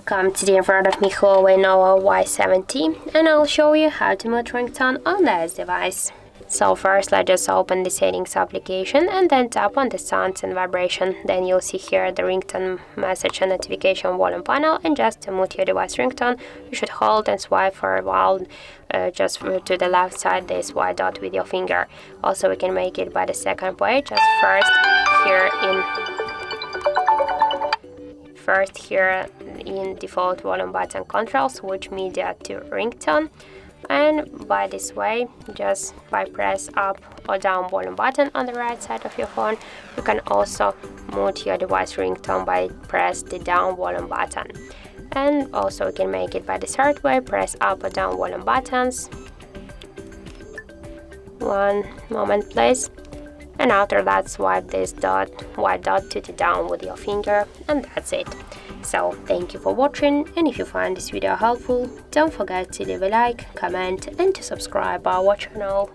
Come today in front of me HUAWEI Nova Y70 and I'll show you how to mute ringtone on this device. So first let's just open the settings application and then tap on the sounds and vibration. Then you'll see here the ringtone message and notification volume panel, and just to mute your device ringtone you should hold and swipe for a while just to the left side this white dot with your finger. Also we can make it by the second way, just first here in default volume button control switch media to ringtone, and by this way just by press up or down volume button on the right side of your phone. You can also mute your device ringtone by press the down volume button, and also you can make it by the third way, press up or down volume buttons. One moment please. And after that swipe this white dot to the down with your finger, and that's it. So thank you for watching, and if you find this video helpful, don't forget to leave a like, comment and to subscribe our channel.